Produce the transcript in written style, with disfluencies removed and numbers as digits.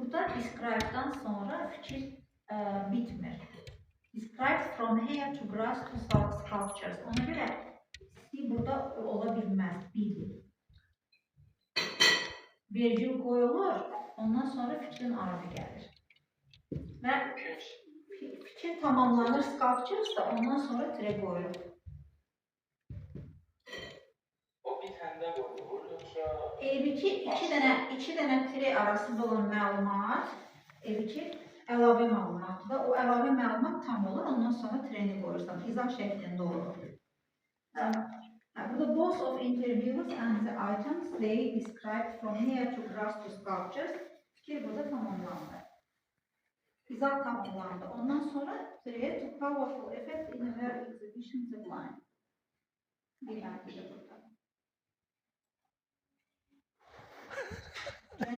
Burada describe'dan sonra fikir bitmir. Describe from hair to grass to sculptures. Ona göre C burada ola bilməz. B'dir. Virgül koyulur. Ondan sonra fikrin ardı gəlir. Və fikir tamamlanır sculptures da ondan sonra tire koyulur. O bitəndə qoyulur, yoxsa... iki dənə tire arasında olan məlumat əlavə məlumatdır. O əlavə məlumat tam olur, ondan sonra treni qoyursan. İzah şəklində olur. Burada both of interviewers and the items they described from hair to grass to sculptures. Fikir burada tamamlandı. İzah tamamlandı. Ondan sonra create a powerful effect in her exhibition the line. Bir burada.